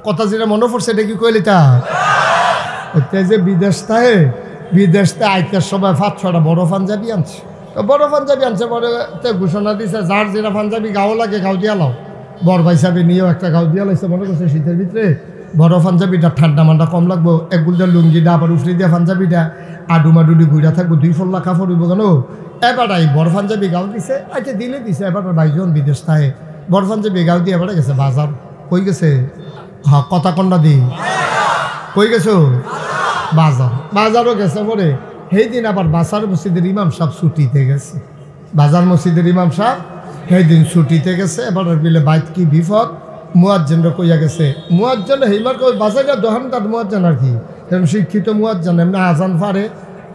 কথা যেটা মনে পড়ছে এটা কি কইলি তা যে বিদেশতে আইতার সময় 5-6টা বড় পাঞ্জাবি আনছে। বড় পাঞ্জাবি আনছে পরে ঘোষণা দিছে যার যেটা পাঞ্জাবি গাও লাগে গাও দিয়া লাও। বড় ভাই সাহেব নিয়েও একটা গাও দিয়া লাইছে মনে করছে শীতের ভিতরে বড় পাঞ্জাবিটা ঠান্ডা মান্ডা কম লাগবো, এক গুলটা লুঙ্গিটা আবার উফরে দিয়া পাঞ্জাবিটা আডুমাডুডি ঘুরা থাকবো, 2 ফল্লা কাপড় হইব কেন। এবার বড় পাঞ্জাবি গাও দিছে, আচ্ছা দিলে দিছে। এবার ভাইজন বিদেশ থাকে বড় পাঞ্জাবি গাও দিয়ে এবারে গেছে বাজার। কই গেছে? হ্যাঁ কথা কন্যা দি কই গেছো? বাজারও গেছে পরে সেই দিন আবার বাসার মসজিদের ইমাম সাহেব ছুটিতে গেছে। বাজার মসজিদের ইমাম সাহেব সেই দিন ছুটিতে গেছে। এবার বিলে বাইত কি বিপদ, মুয়াজ্জিনরা কইয়া গেছে। মুয়াজ্জিন হেইমার কই বাজারে দোকানদার মুয়াজ্জিন আর কি এরকম শিক্ষিত মুয়াজ্জিন এমনি আজান ফারে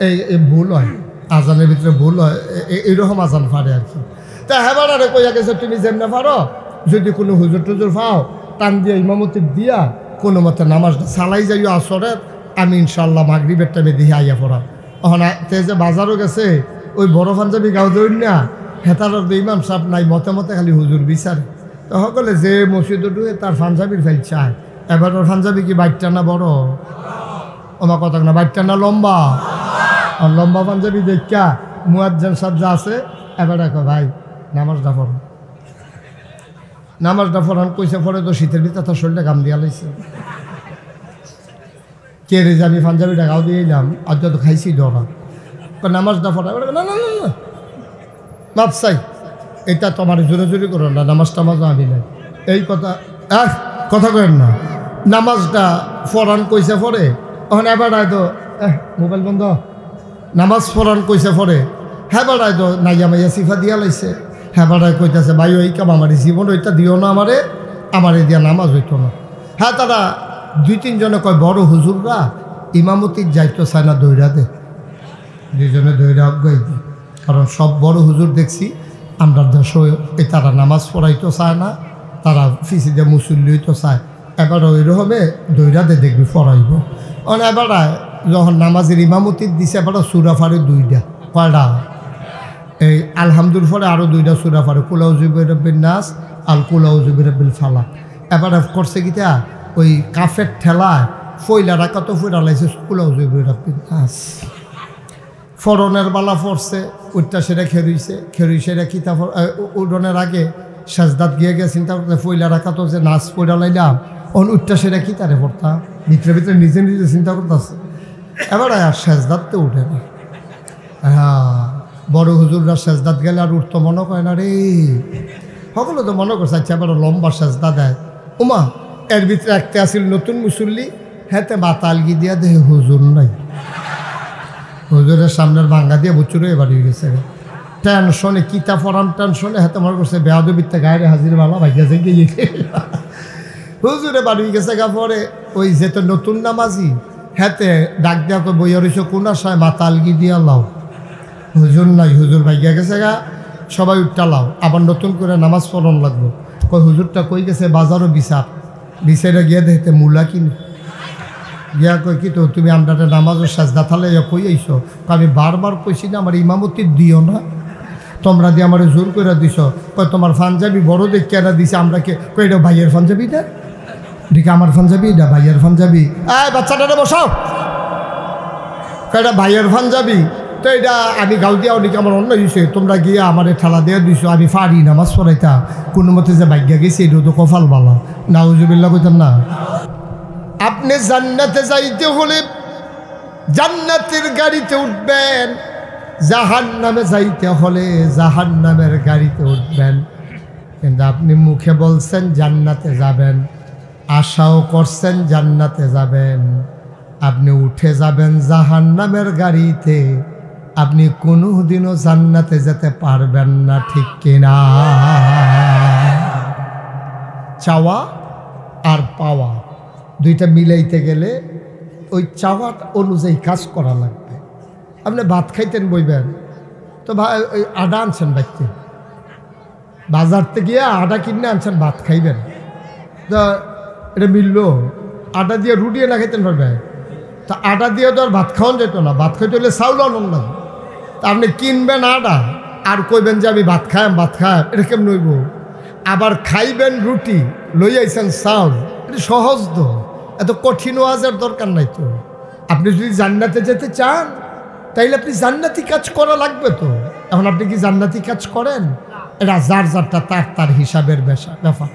এই ভুল হয়, আজানের ভিতরে ভুল হয়, এইরকম আজান ফারে আর কি। তা হেবার আরে কইয়া গেছে তুমি যেমনে পারো যদি কোনো হুজুর টুজুর পাও টান দিয়া ইমামতি দিয়া কোনো মতে নামাজটা চালাই যাইও আসরের, আমি ইনশাল্লাহ মাগরিবের টাইমে দিয়ে আইয়া পড়া। ওখানে তে যে বাজারও গেছে ওই বড় পাঞ্জাবি গাও দৌড় না হেতার ইমাম সাহেব নাই, মতে মতে খালি হুজুর বিচারে। তো সকলে যে মসজিদ ডুয়ে তার পাঞ্জাবির ফেল চায়। এবার ওর পাঞ্জাবি কি বাইকটা না বড়? আমার কথা না বাইকটা না লম্বা? আর লম্বা পাঞ্জাবি দেখা মুয়াজ্জিন সাহেব যা আছে এবার দেখো ভাই নামাজটা পড়ো, নামাজটা পড়ান কইছে। পরে তো শীতের ভিতরে তার শরীরটা গাম দিয়া লাইছে। কে রে যে আমি পাঞ্জাবিটা গাও দিয়ে এলাম আর যত খাইছি ডরা নামাজটা পড়া না না না না মাপ চাই, এটা তোমার জোরে জোরে করো না, নামাজ টামাজও আনি নাই এই কথা কথা কেন না। নামাজটা পড়ান কইছে পরে ওখানে এবার তো মোবাইল বন্ধ, নামাজ পড়ান কইছে পরে হ্যাঁ বাড়ায় তো নাইয়া মাইয়া সিফা দিয়া লাইছে। হ্যাঁ বাড়ায় কইতেছে ভাই ওই কাম আমার জীবন ওইটা দিও না আমারে দিয়া নামাজ হইতো না। হ্যাঁ তারা 2-3 জনে কয় বড় হুজুররা ইমামতির যাইতো চায় না দৈরা দে, 2 জনে দৈরা অজ্ঞাই দিই। কারণ সব বড় হুজুর দেখছি আমরা দেশে এই তারা নামাজ পড়াইতো চায় না, তারা ফিসিদে মুসল্লি হইতো চায়। এবার ওই রকমে দৈরা দে দেখবি পড়াইব। এবার যখন নামাজের ইমামতির দিছে এবার সুরা ফারে 2টা কয়টা এই আলহামদুল ফলে আরও 2টা সুরা ফারে কুলাউজুবির রব্বিন নাস আল কুলাউজুবির রব্বিল ফালাক। এবার করছে কিটা ওই কাফের ঠেলায় ফইলা রাখা তো ফইরা লাইছে কুলাউজুবির রব্বিন নাস। ফরনের বালা পড়ছে ওইটা সেটা খেরুইছে কিতা উডনের আগে সাজদাত গিয়ে গিয়ে চিন্তা করতে ফইলা রাখা তো যে নাচ পইরা লাইলাম উঠটা সেটা কি তারে পড়তাম ভিতরে নিজে নিজে চিন্তা করতেছে। এবার আর সাজদাত তো উঠে না। হ্যাঁ বড় হুজুররা সাজদাত গেলে আর উঠতো মনে করে না রে, সকলে তো মনে করছে আচ্ছা এবার লম্বা সাজদা দেয়। উমা এর ভিতরে একটা আসিল নতুন মুসল্লি, হ্যাঁ মাথা আলগি দিয়া দেহে হুজুর নাই, হুজুরের সামনের ভাঙ্গা দিয়ে বুচুরে এবার হয়ে গেছে টেনশনে কিতা পড়ান টেনশনে হাতে মনে করছে বেয়াদবিতে গায়ে হাজির বালা ভাইয়া যে গিয়ে হুজুরে বাড়ি গেছে গা। পরে ওই যেতে নতুন নামাজি হাতে ডাক দেওয়া কই বইয়া রয়েছে কোন আশায় মাথা আলগি দিয়া লাও, হুজুর নাই, হুজুর ভাইয়া গেছে গা, সবাই উঠটা লাও আবার নতুন করে নামাজ পড়ন লাগবো। কই হুজুরটা কই গেছে বাজারও বিচারে গিয়ে দেখতে মূলা কিনে গিয়া কই কি তো তুমি আমরা নামাজের সাজদা থালে কই আইছো? আমি বারবার কইছি না আমার ইমামতি দিও না, তোমরা দিয়ে আমার জোর করে দিছ। কই তোমার পাঞ্জাবি বড় দেখ কেনা দিছে আমরা কে? কই এটা ভাইয়ের পাঞ্জাবি না, দেখি আমার পাঞ্জাবি এটা ভাইয়ের পাঞ্জাবি। বাচ্চাটা বসাও, এটা ভাইয়ের পাঞ্জাবি তো এটা আমি গাও দিয়া অনেকে আমার অন্য দিছে, তোমরা গিয়ে আমার ঠেলা দিয়ে দিছো। আমি পারি নামাজ পড়াইতা কোনো মতে যে ভাগ্যা গেছে এটা তো কপাল বালা, নাউজুবিল্লাহ কইতাম না। আপনি জান্নাতে যাইতে হলে জান্নাতের গাড়িতে উঠবেন, জাহান্নামে যাইতে হলে জাহান্নামের গাড়িতে উঠবেন। কিন্তু আপনি মুখে বলছেন জান্নাতে যাবেন, আশাও করছেন জান্নাতে যাবেন, আপনি উঠে যাবেন জাহান্নামের গাড়িতে, আপনি কোনোদিনও জান্নাতে যেতে পারবেন না, ঠিক কিনা? চাওয়া আর পাওয়া দুইটা মিলাইতে গেলে ওই চাওয়ার অনুযায়ী কাজ করা লাগবে। আপনি ভাত খাইতেন বইবেন তো ওই আটা আনছেন বাইতে, বাজার থেকে গিয়ে আটা কিনে আনছেন ভাত খাইবেন, তো এটা মিললো আটা দিয়ে রুটিয়ে না খাইতেন পারবেন। তা আটা দিয়ে তো আর ভাত খাওয়ান যেত না, ভাত খাইতে হলে চাউল আনন না। তা আপনি কিনবেন আটা আর কইবেন যে আমি ভাত খাই এটা কেমন হইব? আবার খাইবেন রুটি, লই আইছেন চাউল, এটা সহজ তো, এত কঠিন ওয়াজের দরকার নাই তো। আপনি যদি জান্নাতে যেতে চান তাইলে আপনি জান্নাতি কাজ করা লাগবে তো। এখন আপনি কি জান্নাতি কাজ করেন? এটা যার যারটা তার তার হিসাবের ব্যাপার।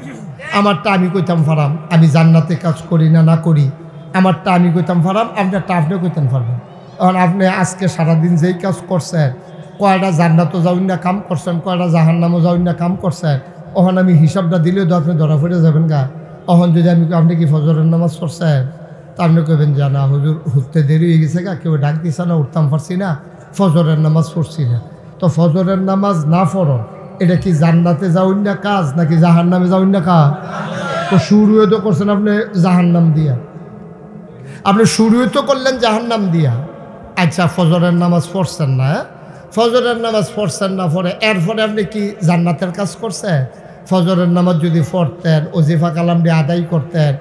আমারটা আমি কইতাম ফারাম, আমি জান্নাতে কাজ করি না না করি, আমারটা আমি কইতাম ফারাম, আপনারটা আপনি কইতাম পারবেন। এখন আপনি আজকে সারাদিন যেই কাজ করছেন, কয়টা জান্নাতও যাউন না কাম করছেন, কয়টা জাহান্নামও যাউন না কাম করছেন, ওখানে আমি হিসাবটা দিলেও তো আপনি ধরা পড়ে যাবেন গা। তখন যদি আপনি কি ফজরের নামাজ পড়ছেন, তা আপনি কইবেন যে না হুজুর উঠতে দেরি হয়ে গেছে গা, কেউ ডাক দিছে না, উঠতাম পারছি না, ফজরের নামাজ পড়ছি না। তো ফজরের নামাজ না পড়ো, এটা কি জান্নাতে যাউন না কাজ নাকি জাহান্নামে যাউন না কাজ? তো শুরুও তো করছেন আপনি জাহান্নাম দিয়া, আপনি শুরুও তো করলেন জাহান্নাম দিয়া। আচ্ছা ফজরের নামাজ পড়ছেন না, ফজরের নামাজ পড়ছেন না, পরে এরপরে আপনি কি জান্নাতের কাজ করছেন? ফজরের নামাজ যদি পড়তেন, ওজিফা কালাম দিয়ে আদায় করতেন,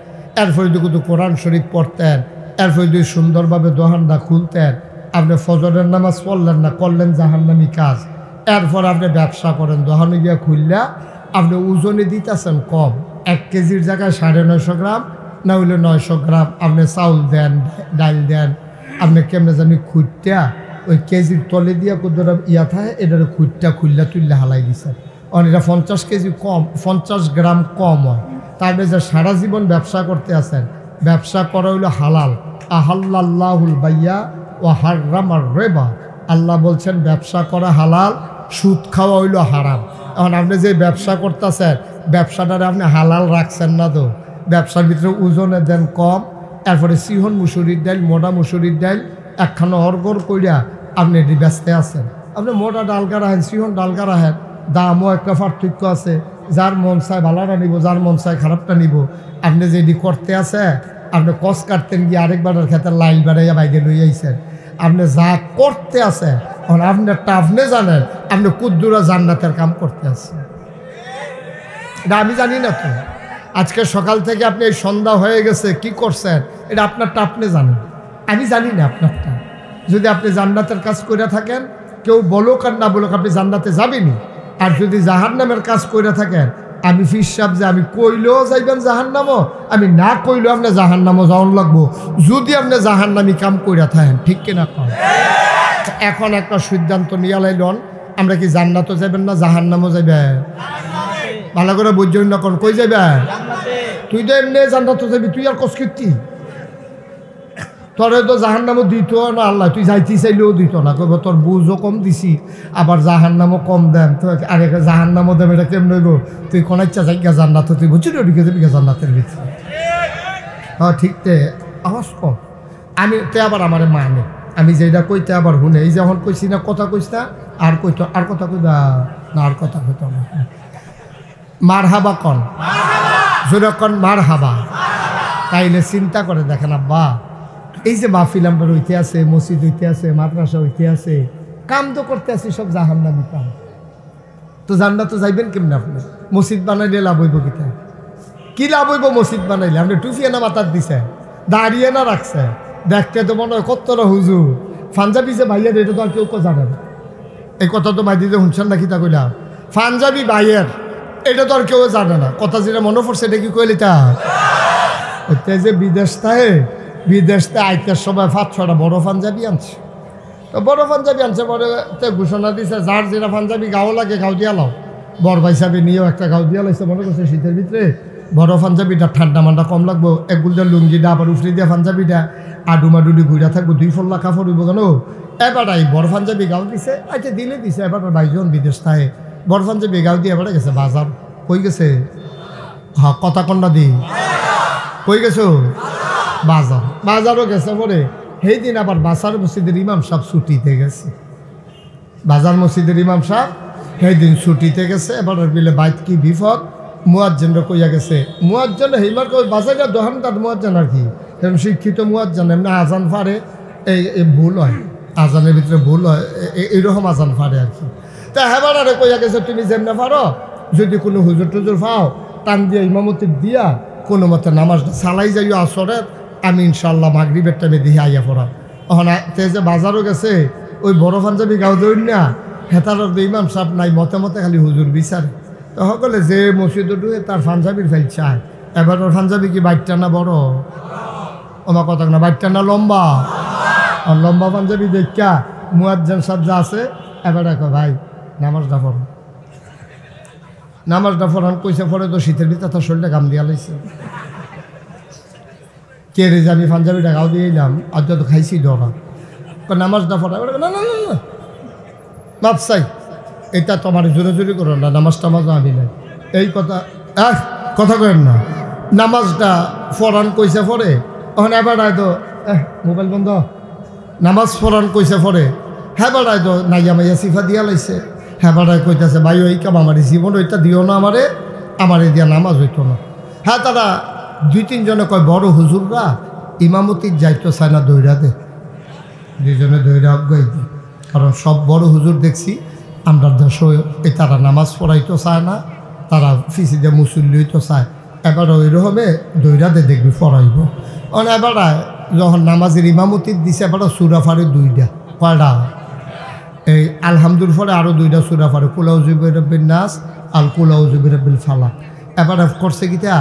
এরপরে যদি কিন্তু কোরআন শরীফ পড়তেন, এরপরে যদি সুন্দরভাবে দোহানটা খুলতেন, আপনি ফজরের নামাজ পড়লেন না, করলেন জাহান্নামি কাজ। এরপর আপনি ব্যবসা করেন, দোহানে গিয়ে খুললা আপনি ওজনে দিতেছেন কম, 1 কেজির জায়গায় 950 গ্রাম না হইলে 900 গ্রাম আপনি চাউল দেন, ডাল দেন, আপনি কেমনে জানি খুঁটটা ওই কেজির তলে দিয়া কোথাও ইয়া থাকে, এটার খুঁটটা খুললা তুললে হালাই দিচ্ছেন। আর এটা 50 কেজি কম, 50 গ্রাম কম হয়। তারপরে যে সারা জীবন ব্যবসা করতে আছেন, ব্যবসা করা হইল হালাল। আহাল্লাহুল বাইয়া ও হারামার রেবা, আল্লাহ বলছেন ব্যবসা করা হালাল, সুদ খাওয়া হইল হারাম। এখন আপনি যে ব্যবসা করতেছেন, ব্যবসাটারে আপনি হালাল রাখছেন না তো, ব্যবসার ভিতরে ওজনে দেন কম, এরপরে সিহন মুসুরির ডাল, মোটা মুসুরির ডাল একখানা অর্গর কইরা আপনি এটি ব্যস্ত আছেন। আপনি মোটা ডালকা রাখেন, সিহন ডালকা রাখেন, দামও একটা পার্থক্য আছে। যার মন চায় ভালোটা নিব, যার মন চায় খারাপটা নিব। আপনি যেটি করতে আছে, আপনি কষ কাটতেন গিয়ে আরেকবারের ক্ষেত্রে লাইল বাড়াইয়া বাইরে লই আইছেন। আপনি যা করতে আছে এখন আপনারটা আপনি জানেন, আপনি কুদ্দুরা জান্নাতের কাম করতে আছেন, এটা আমি জানি না তো। আজকে সকাল থেকে আপনি এই সন্ধ্যা হয়ে গেছে কি করছেন, এটা আপনারটা আপনি জানেন, আমি জানি না আপনারটা। যদি আপনি জান্নাতের কাজ করে থাকেন, কেউ বলুক আর না বলুক, আপনি জান্নাতে যাবেনই। আর যদি জাহান্নামের কাজ করে থাকেন, আমি ফিরসাব যে আমি কইলেও যাইবেন জাহান্নামও, আমি না কইলেও আপনি জাহান্নামও যাওয়ান লাগবো, যদি আপনি জাহান্নামি কাম করে থাকেন, ঠিক কিনা? এখন একটা সিদ্ধান্ত নিয়ে লাইলন, আমরা কি জান্নাতও যাবেন না জাহান্নামও যাবেন? ভালো করে বুঝছেন না, কোন কই যাবে? তুই তো এমনি জান্নাতও যাবি, তুই আর কস কীর্তি, তোরে তো জাহান্নামও দিত না আল্লাহ, তুই যাইতে চাইলেও দিত না, কইব তোর বুঝও কম দিছি, আবার জাহান্নামও কম দেন, তো আগে জাহান্নামও দেবে, এটা কেমন হইব? তুই কোন ইচ্ছা যাইগা জান্নাত, তুই বুঝছি ওদিকে যাবি জান্নাতের ভিতরে। হ্যাঁ ঠিক তে আওয়াজ কম, আমি তে আবার আমার মানে আমি যেটা কইতে আবার শুনে, এই যখন কইছি না কথা কইস না, আর কইতো আর কথা কইবা না, আর কথা কইতো না। মার হাবা কন, জোরে কন মার হাবা। তাইলে চিন্তা করে দেখেন আব্বা, এই যে মাহফিল আমরা হইতে আছে, মসজিদ হইতে আছে, মাদ্রাসা হইতে আছে, কাম তো করতে আছি সব জাহান্নামী কাম, তো জান্নাত তো যাইবেন কেমন? আপনি মসজিদ বানাইলে লাভ হইব কিতা? কি লাভ হইব মসজিদ বানাইলে? আপনি টুফিয়ে না মাথার দিছে, দাঁড়িয়ে না রাখছে, দেখতে তো মনে হয় কতটা হুজুর পাঞ্জাবি যে ভাইয়ের, এটা তো আর কেউ জানে না। এই কথা তো ভাই দিতে শুনছেন না, কিতা কইলাম? পাঞ্জাবি ভাইয়ের, এটা তো আর কেউ জানে না। কথা যেটা মনে পড়ছে এটা কি কইলি তা যে বিদেশতে আইতে সবাই 5-6টা বড় পাঞ্জাবি আনছে, তো বড় পাঞ্জাবি আনছে, পরে ঘোষণা দিছে যার যেটা পাঞ্জাবি গাও লাগে গাও দিয়া লাও। বড় ভাই সাহেব নিয়েও একটা গাও দিয়া লাইছে, মনে করছে শীতের ভিতরে বড় পাঞ্জাবিটা ঠান্ডা মান্ডা কম লাগবো, একগুলটা লুঙ্গিটা আবার উফরে দিয়া পাঞ্জাবিটা আডুমাডুডি ঘুরা থাকবো, 2 ফল্লা কাপড় হইব কেন? এবার এই বড় পাঞ্জাবি গাও দিছে, আচ্ছা দিলে দিছে। এবার ভাইজন বিদেশ থাকে, বড় পাঞ্জাবি গাও দিয়ে এবারে গেছে বাজার, কই গেছে? হ্যাঁ কথা কন্যা দি কই গেছো? বাজারও গেছে। পরে সেই দিন আবার বাসার মসজিদের ইমাম সাহেব ছুটিতে গেছে, বাজার মসজিদের ইমাম সাহেব সেই দিন ছুটিতে গেছে। এবার বিলে বাইত কি বিপদ, মুয়াজ্জিনরা কইয়া গেছে, মুয়াজ্জিন হেইমার কই বাজারের দোকানদার মুয়াজ্জিন আর কি, এরকম শিক্ষিত মুয়াজ্জিন, এমনি আজান ফারে এই ভুল হয়, আজানের ভিতরে ভুল হয়, এইরকম আজান ফারে আর কি। তা হেবার আরে কইয়া গেছে, তুমি যেমনে পারো যদি কোনো হুজুর টুজুর পাও, টান দিয়া ইমামতি দিয়া কোনো মতে নামাজটা চালাই যাইও আসরের, আমি ইনশাল্লাহ মাগরিবের টাইমে দিয়ে আইয়া পড়াম। এখন তে যে বাজারও গেছে, ওই বড় পাঞ্জাবি গাও দৌড় না, হেতার ইমাম সাহেব নাই, মতে মতে খালি হুজুর বিচারে। তো সকলে যে মসজিদে ঢুকে তার পাঞ্জাবির ফাইল চায়, এবার ওর পাঞ্জাবি কি বাইটটা না বড়? ওমা কথা না, বাইটটা না লম্বা? আর লম্বা পাঞ্জাবি দেখা মুয়াজ্জিন সাহেব যা আছে এবার দেখো ভাই নামাজটা পড়ো, নামাজটা পড়ান কইসে পরে তো শীতের ভিতরে তার শরীরটা গাম দিয়া লাইছে। কে রে জানি পাঞ্জাবিটা গাও দিয়ে এলাম আর যত খাইছি ডরা নামাজটা পড়া। না না না না মাপ চাই, এটা তোমার জোরে জোরে করো না, নামাজ টামাজও আমি নাই। এই কথা কথা কেন না, নামাজটা ফরান কইসে পড়ে ওখানে এবার তো মোবাইল বন্ধ, নামাজ ফরান কইসে পড়ে হ্যাঁ বেড়ায় তো নাইয়া মাইয়া সিফা দিয়া লাইছে। হ্যাঁ বেড়ায় কইতেছে ভাই ওই কাম আমার জীবন ওইটা দিও না আমারে দিয়া নামাজ হইতো না। হ্যাঁ তারা 2-3 জনে কয় বড় হুজুররা ইমামতির যাইতো চায় না, দৈরা দে 2 জনে দৈরা অজ্ঞাই দিই। কারণ সব বড় হুজুর দেখছি আমরা দেশে এই তারা নামাজ পড়াইতো চায় না, তারা ফিসিদে মুসল্লি হইতো চায়। এবার ওই রকমে দৈরাতে দেখবি পড়াইব। এবার যখন নামাজের ইমামতির দিছে এবার সুরা ফারে 2টা, কয়টা? এই আলহামদুল ফলে আরও 2টা সুরা ফারে, কুলাউজুবির রব্বিন নাস আল কুলাউজুবির রব্বিল ফালাক। এবার করছে কিটা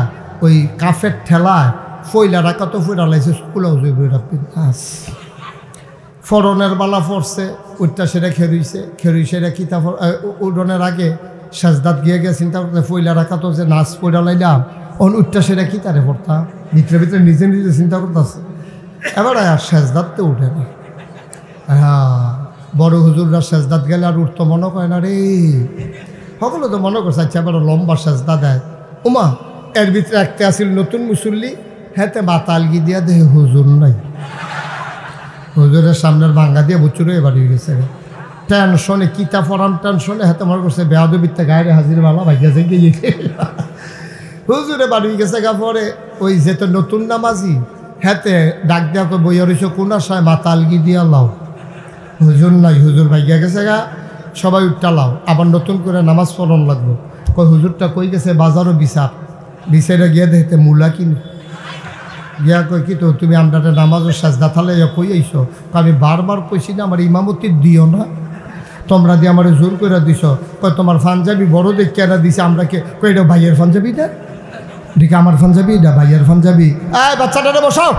ওই কাফের ঠেলায় ফইলা রাখা তো ফইরা লাইছে কুলাউজুবির রব্বিন নাস। ফরনের বালা পড়ছে ওইটা সেটা খেরুইছে এটা কিতাব উডনের আগে সাজদাত গিয়ে চিন্তা করতে ফইলা রাখা তো যে নাচ পইরা লাইলাম উঠটা সেটা কি তারে পড়তা ভিতরে নিজে নিজে চিন্তা করতেছে। এবার আর সাজদাত তো উঠে না। হ্যাঁ বড় হুজুররা সাজদাত গেলে আর উঠতো মনে করে না রে, সকলে তো মনে করছে আচ্ছা এবার লম্বা সাজদা দেয়। উমা এর ভিতরে একটা আসিল নতুন মুসল্লি, হ্যাঁতে মাথা আলগি দিয়া দেহে হুজুর নাই, হুজুরের সামনের ভাঙ্গা দিয়ে বুচুর এবার হয়ে গেছে টেনশনে কিতা ফরান টেনশনে হাতে মনে করছে বেয়াদবিতে গায়ে হাজির বালা ভাইয়া যে গিয়ে হুজুরে বাড়ি গেছে গা। পরে ওই যেত নতুন নামাজি হাতে ডাক দেওয়া করে বইয়া রয়েছে কোন আশায় মাথা আলগি দিয়া লাও, হুজুর নাই, হুজুর ভাইয়া গেছে গা, সবাই উঠটা লাও আবার নতুন করে নামাজ পড়ন লাগবো। কই হুজুরটা কই গেছে বাজারও বিচারে গিয়ে দেখতে মূলা কিনে গিয়া কই কি তো তুমি আমরা নামাজের সাজদা থালে কই আইছো? আমি বারবার কইছি না আমার ইমামতি দিও না, তোমরা দিয়ে আমার জোর করে দিছ। কই তোমার পাঞ্জাবি বড় দেখ কেনা দিছে, আমরা কে কই এটা ভাইয়ের পাঞ্জাবি না, দেখে আমার পাঞ্জাবি এটা ভাইয়ের পাঞ্জাবি। এই বাচ্চাটারে বসাও,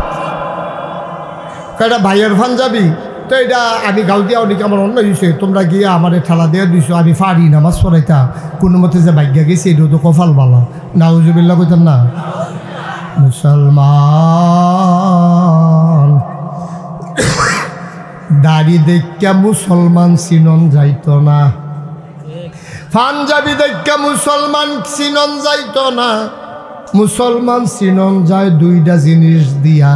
এটা ভাইয়ের পাঞ্জাবি তো এটা আমি গাল দিয়া ওদিকে আমার অন্য দিছে, তোমরা গিয়ে আমার ঠেলা দিয়ে দিছো, আমি পারি নামাজ পড়াইতা কোনো মতে যে ভাগ্যা গেছি এটা তো কপাল বালা। নাউজুবিল্লাহ কইতেন না? মুসলমান দাড়ি দেখা মুসলমান চিনন যাইত না, পাঞ্জাবি দেখা মুসলমান চিনন যাইত না। মুসলমান চিনন যায় 2টা জিনিস দিয়া,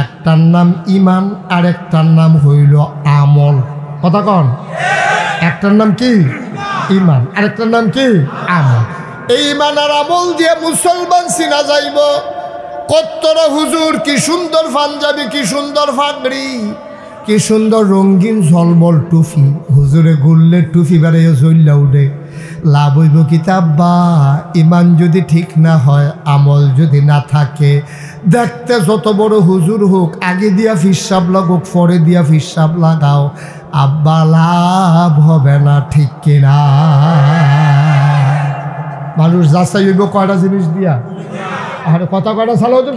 একটার নাম ইমান আর একটার নাম হইল আমল। কথা কন, একটার নাম কি ইমান আর একটার নাম কি আমল। এই ইমান আর আমল দিয়ে মুসলমান চিনা যাইব। কত্তরা হুজুর কি সুন্দর পাঞ্জাবি, কি সুন্দর ফাগড়ি, কি সুন্দর রঙিন ঝলমল টুফি, হুজুরে ঘুরলে টুফি বেড়াইয়া জ্বললা উঠে। লাভ হইব কিতাব বা ইমান যদি ঠিক না হয়, আমল যদি না থাকে, দেখতে যত বড় হুজুর হোক আগে দিয়া ফিসাব লাগুক পরে দিয়া ফিসাব লাগাও, আব্বা লাভ হবে না, ঠিক কিনা? মানুষ যাচাই হইব কয়টা জিনিস দিয়া, আর কথা কয়টা চালাও তো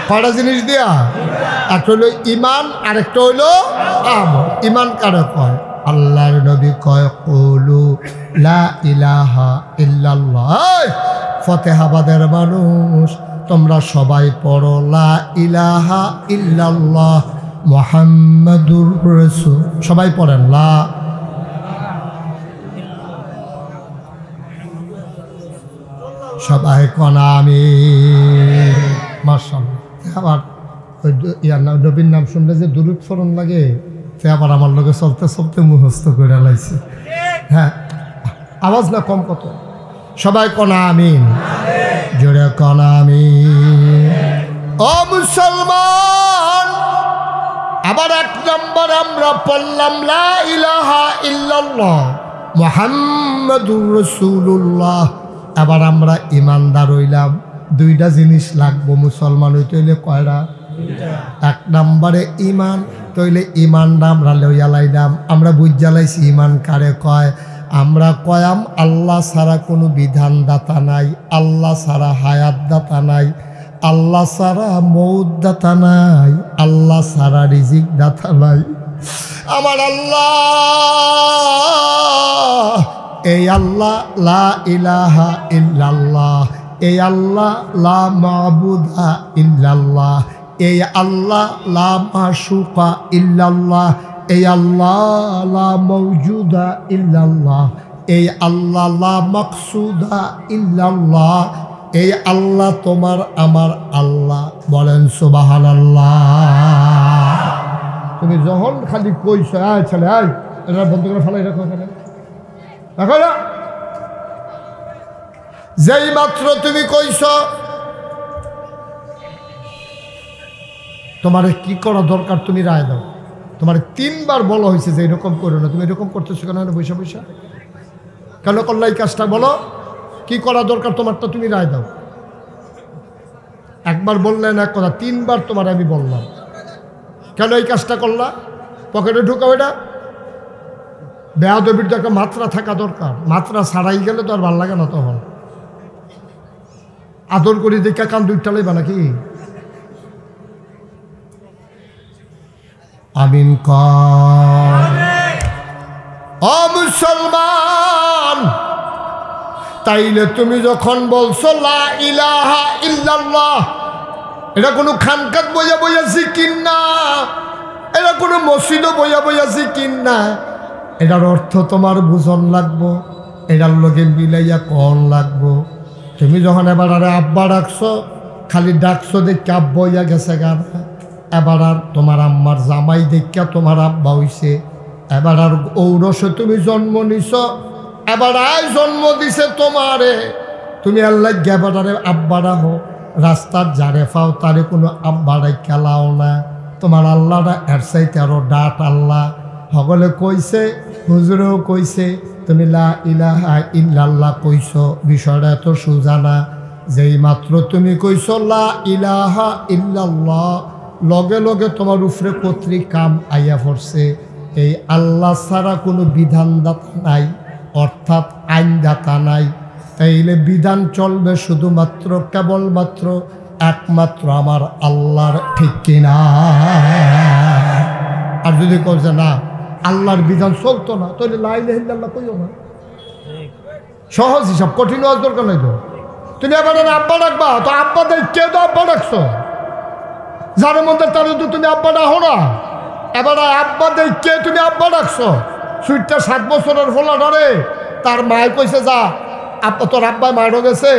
কয়টা জিনিস দিয়া, একটা হইল ইমান আর একটা হইল আমল। ইমান কারে কয়? আল্লাহর নবী কয় কুলু লা ইলাহা ইল্লাল্লাহ। ফতেহাবাদের মানুষ তোমরা সবাই পড়ো লা ইলাহা ইল্লাল্লাহ মুহাম্মাদুর রাসূল। সবাই পড়েন লা। সবাই কনা আমিন। মাশাআল্লাহ। আবার ওই ইয়ার নাম নবীর নাম শুনলে যে দুরূদ ফরন লাগে, সে আবার আমার লগে চলতে চলতে মুখস্থ করে লাইছে। হ্যাঁ আওয়াজ না কম কত? সবাই কনা আমিন, জোরে কনা আমিন। ও মুসলমান, আবার 1 নম্বর আমরা পড়লাম লা ইলাহা ইল্লাল্লাহ মুহাম্মাদুর রাসূলুল্লাহ। আবার আমরা ইমানদার হইলাম। 2টা জিনিস লাগবো মুসলমান হইতে হইলে, কয়টা? 1 নম্বরে ইমান, তইলে ইমানটা আমরা লইয়া লাইলাম। আমরা বুঝ জ্বালাইছি ইমান কারে কয়। আমরা কয়াম আল্লাহ ছাড়া কোনো বিধানদাতা নাই, আল্লাহ ছাড়া হায়াতদাতা নাই, আল্লাহ ছাড়া মৌতদাতা নাই, আল্লাহ ছাড়া রিজিক দাতা নাই। আমার আল্লাহ, এই আল্লাহ লা ইলাহা ইল্লাল্লাহ, এই আল্লাহ লা মাবুদা ইল্লাল্লাহ, এই আল্লাহ লা মাশুকা ইল্লাল্লাহ, এই আল্লাহ লা মওজুদা ইল্লাল্লাহ, এই আল্লাহ লা মাকসুদা ইল্লাল্লাহ, এই আল্লাহ তোমার আমার আল্লাহ। বলেন সুবহানাল্লাহ। তুমি যখন খালি কইছো আয় ছেলে আয়, এটা বন্ধ করে ফেলাই রাখো, রাখো না। যেই মাত্র তুমি কইছো তোমার কি করা দরকার তুমি রায় দাও। তোমার 3 বার বলা হয়েছে যে এরকম করো না, তুমি এরকম করতেছো কেন? পয়সা পয়সা কেন করলা এই কাজটা? বলো কি করা দরকার তোমারটা, তুমি রায় দাও। একবার বললেন এক কথা, 3 বার তোমার আমি বললাম কেন এই কাজটা করলা। পকেটে ঢুকাও, এটা বেয়াদবির তো একটা মাত্রা থাকা দরকার। মাত্রা ছাড়াই গেলে তো আর ভাল লাগে না। তখন আদর করি দেখা কান 2টা লইবা নাকি? আমিন কর। ও মুসলমান, তাইলে তুমি যখন বলছো লা ইলাহা ইল্লাল্লাহ, এটা কোনো খানকাত বইয়া বইয়া জিকির না, এটা কোনো মসজিদও বইয়া বইয়া জিকির না। এটার অর্থ তোমার বুঝন লাগবো, এটার লগে মিলাইয়া কন লাগবো। তুমি যখন এবার আরে আব্বা ডাকছো, খালি ডাকছো দেখে আব্বা হইয়া গেছে গান। এবার আর তোমার আম্মার জামাই দেখা তোমার আব্বা হইছে। এবার আর ঔরসে তুমি জন্ম নিছ, এবার আয় জন্ম দিছে তোমারে। তুমি আল্লাহ এবারে আব্বা রাখো, রাস্তার যারে পাও তারে কোনো আব্বারাই খেলাও না। তোমার আল্লাহরা এর চাইতে আরো ডাট আল্লাহ। সকলে কইছে, হুজুরেও কইছে, তুমি লা ইলাহা ইল্লাল্লাহ কইছো। বিষয়টা এত সোজা না। যেই মাত্র তুমি কইছো লা ইলাহা ইল্লাল্লাহ, লগে লগে তোমার উপরে কর্তৃক কাম আইয়া পড়ছে। এই আল্লাহ ছাড়া কোনো বিধানদাতা নাই, অর্থাৎ আইনদাতা নাই। তাইলে বিধান চলবে শুধুমাত্র কেবলমাত্র একমাত্র আমার আল্লাহর, ঠিক কিনা? আর যদি কইছে না আল্লাহর বিধান চলতো না, তাহলে লা ইলাহা ইল্লাল্লাহ কইও না। সহজ হিসাব, কঠিন হওয়ার দরকার নাই তো। তুমি এবার আব্বা ডাকবা, তো আব্বা দেখে তো আব্বা ডাকছো, যার মধ্যে তার তো তুমি আব্বা ডাকো না। এবার আব্বা দেখে তুমি আব্বা ডাকছো। সুইটটা 7 বছরের ফোলা ধরে তার মায় কইছে যা আব্বা, তোর আব্বাই মারও গেছে,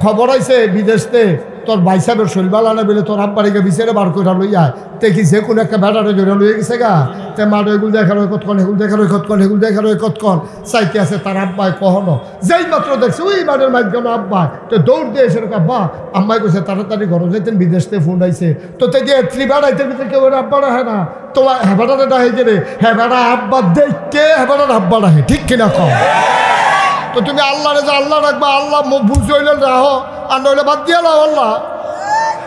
খবর আইছে বিদেশতে, তোর ভাই সাহেবের শৈলবালা না বলে তোর আব্বারিকে বিচারে বার করে লইয়া দেখি যে কোনো একটা ব্যাটারে ধরে লইয়া গেছে গা। তে মার এগুলো দেখার ওই কতক্ষণ, এগুলো দেখার ওই কতক্ষণ, এগুলো দেখার ওই কতক্ষণ চাইতে আছে তার আব্বাই কখনো। যেই মাত্র দেখছে ওই মাঠের মাঝখানে গেল আব্বা, তো দৌড় দিয়ে এসে আব্বা আম্মাই কইছে তাড়াতাড়ি ঘরে যেতেন, বিদেশতে ফোন আইছে। তো তে দিয়ে 3 বেড়াইতে ভিতরে কেউ আব্বা রাখে না, তোমার হেবাটারে ডাহে গেলে হেবাটা আব্বা দেখকে হেবাটার আব্বা রাখে, ঠিক কিনা কম? তো তুমি আল্লাহরে যে আল্লাহ রাখবা, আল্লাহ বুঝে হইলে রাহো, আর নইলে বাদ দিয়ে লাও আল্লাহ।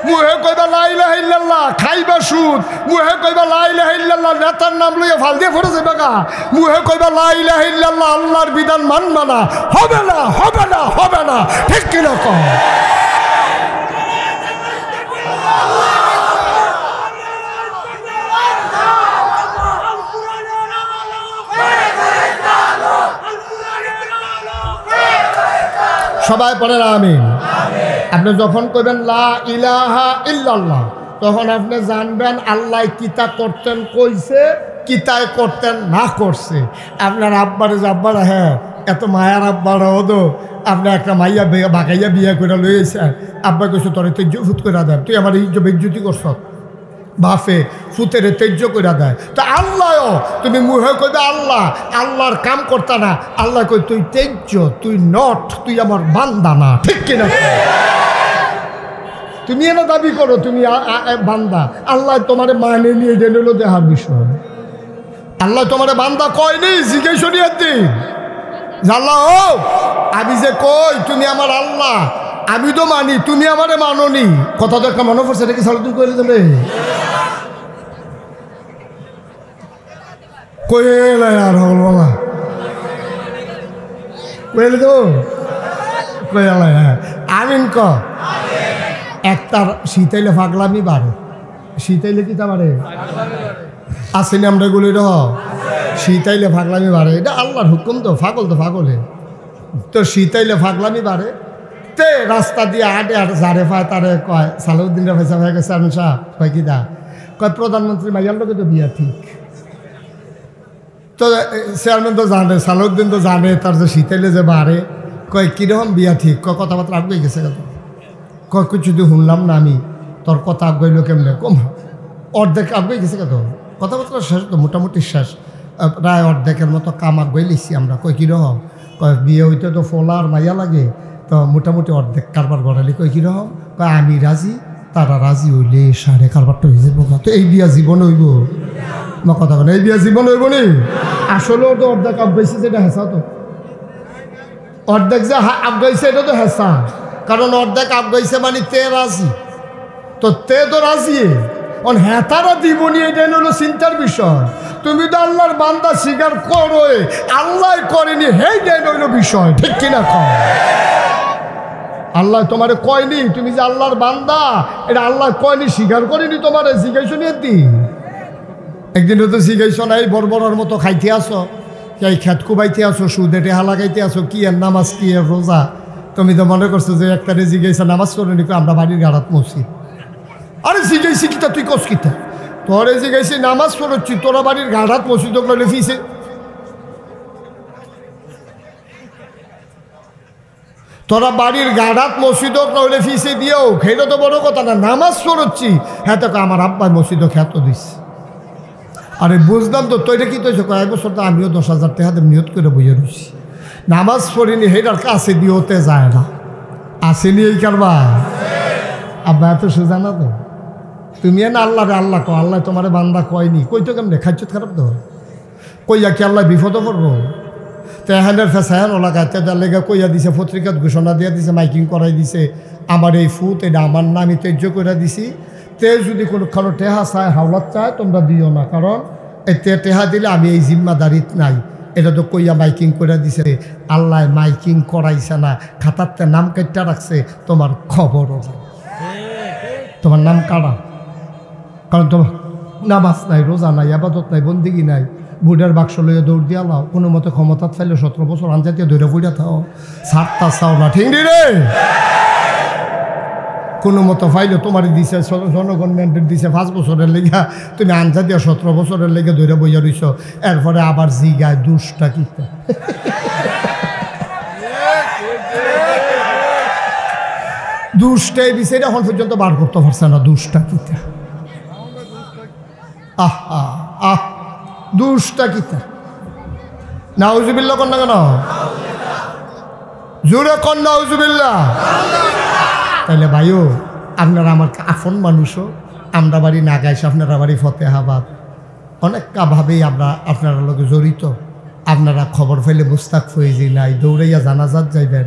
মুহে কইবা লা ইলাহা ইল্লাল্লাহ, খাইবা সুদ। মুহে কইবা লা ইলাহা ইল্লাল্লাহ, নেতার নাম লইয়া ফাল দিয়ে পড়ে যাবে গা। মুহে কইবা লা ইলাহা ইল্লাল্লাহ, আল্লাহর বিধান মানবা না, হবে না, হবে না, হবে না, ঠিক কিনা কম? সবাই পড়েন আমিন। আপনি যখন কইবেন লা ইলাহা ইল্লাল্লাহ, তখন আপনি জানবেন আল্লাহ কিতা করতেন কইছে, কিতায় করতেন না করছে। আপনার আব্বারে যে আব্বারা, হ্যাঁ এত মায়ার আব্বারা হতো, আপনি একটা মাইয়া বাগাইয়া বিয়ে করে লইয়েছেন। আব্বা কইছে তোর তেজ্য ফুট করে দেন, তুই আমার এই যে বেজ্জতি করছ, বাফে ফুতের তেজ্য করে দেয়। তো আল্লাহ তুমি মুহে কইবে আল্লাহ, আল্লাহর কাম করতা না। আল্লাহ কই তুই তেজ্য, তুই নট, তুই আমার বান্দা না, ঠিক কিনা? তুমি এনে দাবি করো তুমি বান্দা, আল্লাহ তোমারে মানে নিয়ে গেল দেহার বিষয়। আল্লাহ তোমারে বান্দা কয়নি, জিজ্ঞেস দিন আল্লাহ ও আমি যে কই তুমি আমার আল্লাহ, আমি তো মানি, তুমি আমারে মাননি। কথা তো একটা মনে পড়ছে, এটাকে সাল তুমি কইলে দিলে কইলে আর হল বলা কইলে তো আমিন ক একটার শীতাইলে ফাগলামি বাড়ে শীতাইলে কি তা বাড়ে আসেনি আমরা এগুলো র শীতাইলে ফাগলামি বাড়ে এটা আল্লাহর হুকুম তো ফাগলে তো শীতাইলে ফাগলামি বাড়ে তে রাস্তা দিয়ে আটে আর যারে পায় তারে কয় সালাউদ্দিনরা পয়সা হয়ে গেছে আমি সাহ কয় কি দা কয় প্রধানমন্ত্রী মাইয়ার লোকে তো বিয়া ঠিক তো চেয়ারম্যান তো জানে সালাউদ্দিন তো জানে তার যে শীতাইলে যে বাড়ে কয় কীরকম বিয়া ঠিক কয় কথাবার্তা আগে গেছে কয় কিছু তো শুনলাম না আমি তোর কথা আগাইল কেমনে কম অর্ধেক আগে গেছে কত কথাবার্তা শেষ তো মোটামুটি শেষ প্রায় অর্ধেকের মতো কাম আগাই লিখছি আমরা কই কীরকম কয় বিয়ে হইতে তো ফোলা আর মাইয়া লাগে তো মোটামুটি অর্ধেক কারবার গড়ালি কই কীরকম কয় আমি রাজি তারা রাজি হইলে সারে কারবারটা হয়ে যাবো তো এই বিয়া জীবন হইব না কথা বলে এই বিয়া জীবন হইব নি আসলেও তো অর্ধেক আগাইছে যেটা হেসা তো অর্ধেক যে আগাইছে এটা তো হেসা কারণ অর্ধেক আগাইছে মানে তে রাজি তো তে তো রাজি হ্যাঁ তারা জীবনী এটা হলো চিন্তার বিষয় তুমি তো আল্লাহর বান্দা স্বীকার করো আল্লাহ করেনি হেইটাই হইল বিষয় ঠিক কিনা কম আল্লাহ তোমারে কয়নি তুমি যে আল্লাহর বান্দা এটা আল্লাহ কয়নি স্বীকার করেনি তোমারে জিজ্ঞাসা নিয়ে দিন একদিনও তো জিজ্ঞাসা নাই বড়বড়ার মতো খাইতে আসো এই খেত কুবাইতে আসো সুদে টেহা লাগাইতে আসো কি এর নামাজ কি এর রোজা তুমি তো মনে করছো যে একটা জিজ্ঞাসা নামাজ করে নি আমরা বাড়ির গাড়াত মসজিদ আরে জিজ্ঞাসি কিতা তুই কস কিতা তোরে জিজ্ঞাসি নামাজ পড়ছি তোরা বাড়ির গাড়াত মসজিদ লইলে ফিসে তোরা বাড়ির গাড়াত মসজিদ নইলে ফিসে দিও খেলে তো বড় কথা না নামাজ পড়ছি হ্যাঁ তো আমার আব্বাই মসজিদও খ্যাত দিস আরে বুঝলাম তো তৈরি কি তৈরি কয়েক বছর তো আমিও 10,000 টাকা নিয়ত করে বইয়ে রয়েছি নামাজ পড়িনি হেটার কাছে দিয়েতে যায় না আসেনি এই কারবা আব্বা এত সোজা না তো তুমি না আল্লাহ রে আল্লাহ কো আল্লাহ তোমার বান্দা কয়নি কই তো কেমনে খাইছত খারাপ তো কইয়া কি আল্লাহ বিপদও পড়বো তো এখানের ফেসায়ান ওলাকায় তার লেগে কইয়া দিছে পত্রিকাত ঘোষণা দিয়ে দিছে মাইকিং করাই দিছে আমার এই ফুট এটা আমার না আমি তেজ্য করে দিছি তে যদি কোনোখানো টেহা চায় হাওলাত চায় তোমরা দিও না কারণ এই টেহা দিলে আমি এই জিম্মাদারিত নাই এটা তো কইয়া মাইকিং করে দিছে আল্লাহ মাইকিং করাইছে না খাতারতে নাম কেটে রাখছে তোমার খবরও তোমার নাম কারা কারণ তোমার নামাজ নাই রোজা নাই আবাদত নাই বন্দিগি নাই বুড়ার বাক্স লইয়া দৌড় দিয়া লাও কোনো মতো ক্ষমতা চাইলে 17 বছর আনজাতীয় দৌড়ে বুড়া থাও সাতটা চাও না ঠিক রে কোনো মতো ফাইলে তোমারই দিছে জনগণ ম্যান্ডেট দিছে 5 বছরের লেগা তুমি আনজাতীয় 17 বছরের লেগে দৌড়ে বইয়া রইছ এরপরে আবার জিগায় দুষ্টা কি দুষ্টাই বিষয়টা এখন পর্যন্ত বার করতে পারছে না দুষ্টা কিতা দুষ্টা কিতা নাউজুবিল্লাহ কন্যা কেন জোরে কন্যা নাউজুবিল্লাহ তাইলে ভাইও আপনারা আমার আপন মানুষও আমরা বাড়ি নাগাইছে আপনারা বাড়ি ফতেহাবাদ অনেকভাবেই আমরা আপনারা লোকে জড়িত আপনারা খবর ফেলে মুস্তাক ফয়েজি নাই দৌড়াইয়া জানাজাত যাইবেন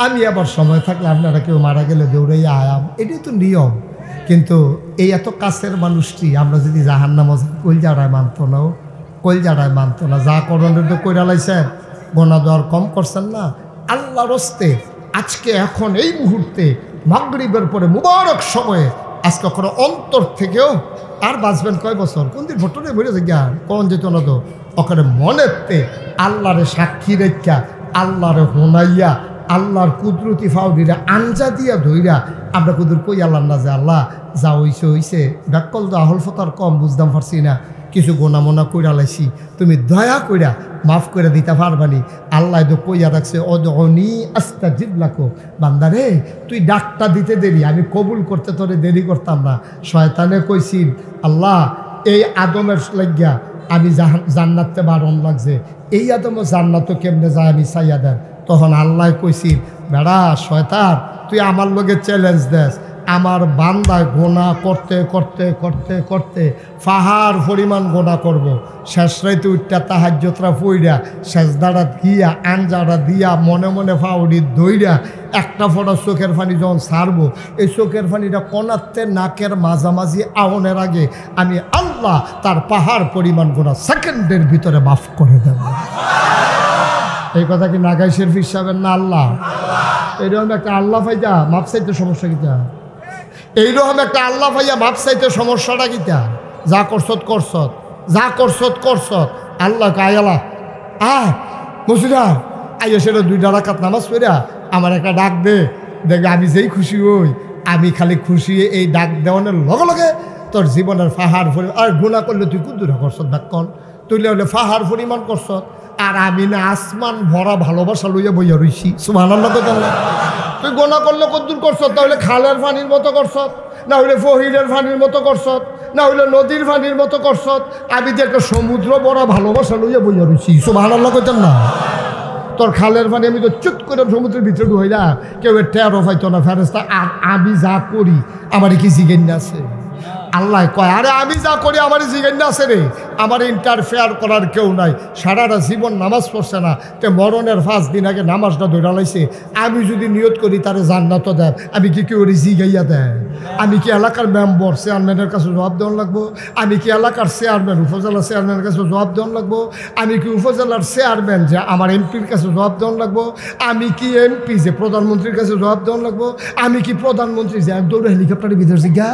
আমি আবার সময় থাকলে আপনারা কেউ মারা গেলে দৌড়াইয়া আয়াম এটাই তো নিয়ম কিন্তু এই এত কাছের মানুষটি আমরা যদি জাহান্নামে কলজাড়ায় মানতো না যা করণের তো কইরা লাইছেন গোনা দেওয়ার কম করছেন না আল্লাহর হস্তে আজকে এখন এই মুহূর্তে মাগরিবের পরে মুবারক সময়ে আজকে কোনো অন্তর থেকেও আর বাঁচবেন কয় বছর কোন দিন ভোটরে বেড়ে যে জ্ঞান কোন যেত না তো ওখানে মনেতে আল্লাহরে সাক্ষী রেখা আল্লাহরে হোনাইয়া আল্লাহর কুদরতি ফাউডিরা আঞ্জা দিয়া ধইরা আমরা কুদুর কই আল্লাহ না যে আল্লাহ যা হইছে ব্যাকল তো আহল ফতার কম বুঝতাম পারছি না কিছু গোনা মোনা কইরা লাইছি তুমি দয়া কইরা মাফ করে দিতে পারবানি আল্লাহ তো কইয়া রাখছে অদনি আস্তাজিব লাকো বান্দারে তুই ডাকটা দিতে দেরি আমি কবুল করতে তোরে দেরি করতাম না শয়তানে কইছিল আল্লাহ এই আদমের লাগিয়া আমি জান্নাতে বারণ লাগছে এই আদমও জান্নাত কেমনে যায় আমি চাইয়া দেন তখন আল্লাহ কইছিল বেড়া শয়তান তুই আমার লগে চ্যালেঞ্জ দেস আমার বান্দায় গোনা করতে করতে করতে করতে পাহাড় পরিমাণ গোনা করব। শেষ রাইতে উঠটা তাহাজ্জতরা পইরা সেজদাটা দিয়া আঞ্জাটা দিয়া মনে মনে ফাউডি দইরা একটা ফোঁটা চোখের পানি যখন ছাড়বো এই চোখের পানিটা কনাতে নাকের মাঝামাঝি আওনের আগে আমি আল্লাহ তার পাহাড় পরিমাণ গোনা সেকেন্ডের ভিতরে মাফ করে দেব। এই কথা কি নাগাইশের ফির সাহেবের না আল্লাহ? এইরকম একটা আল্লাহ ফাইজা মাপ চাইতে সমস্যা কিতা? এইরকম একটা আল্লাহ ফাইয়া মাপ চাইতে সমস্যাটা কিতা? যা করছত করছত, যা করছত করছত। আল্লাহ কায়ালা মুসিদা আইয়া সেটা 2 রাকাত নামাজ পড়া আমার একটা ডাক দে, দেখবে আমি যেই খুশি হই, আমি খালি খুশি এই ডাক দেওয়ানোর লগে লগে তোর জীবনের ফাহার পরিমাণ। আর গুণা করলে তুই কুদ্দুরা করছত ব্যাকল, তুইলে হলে ফাহার পরিমাণ করছত। আর আমি না আসমান ভরা ভালোবাসা লইয়া বইয়া রইছি। সুবহানাল্লাহ তো জানলা তুই গোনা করলে কদ্দুর করছত, তাহলে খালের পানির মতো করছত, না হইলে ফহিরের পানির মতো করছত, না হইলে নদীর পানির মতো করছত। আমি যে একটা সমুদ্র ভরা ভালোবাসা লইয়া বইয়া রইছি। সুবহানাল্লাহ কইতেন না? তোর খালের পানি আমি তো চুট করে সমুদ্রের ভিতরে ঢুইলা কেউ টেরও পাইতো না ফেরেস্তা। আর আমি যা করি আমার কি জিজ্ঞেস আছে? আল্লাহ কয় আরে আমি যা করি আমার জিজ্ঞেস আছে রে, আমার ইন্টারফেয়ার করার কেউ নাই। সারাটা জীবন নামাজ পড়ছে না, তে মরণের 5 দিন আগে নামাজটা ধরে লাইছে। আমি যদি নিয়ত করি তারে জান্নাত দেয়, আমি কি কেউ জিগাইয়া দেয়? আমি কি এলাকার মেম্বার চেয়ারম্যানের কাছে জবাব দেওয়ান লাগবো? আমি কি এলাকার চেয়ারম্যান উপজেলা চেয়ারম্যানের কাছে জবাব দেওয়ান লাগবো? আমি কি উপজেলার চেয়ারম্যান যে আমার এমপির কাছে জবাব দেওয়ান লাগবো? আমি কি এমপি যে প্রধানমন্ত্রীর কাছে জবাব দেওয়ান লাগবো? আমি কি প্রধানমন্ত্রী যে দৌড়ে হেলিকপ্টারের ভিতরে জিজ্ঞা?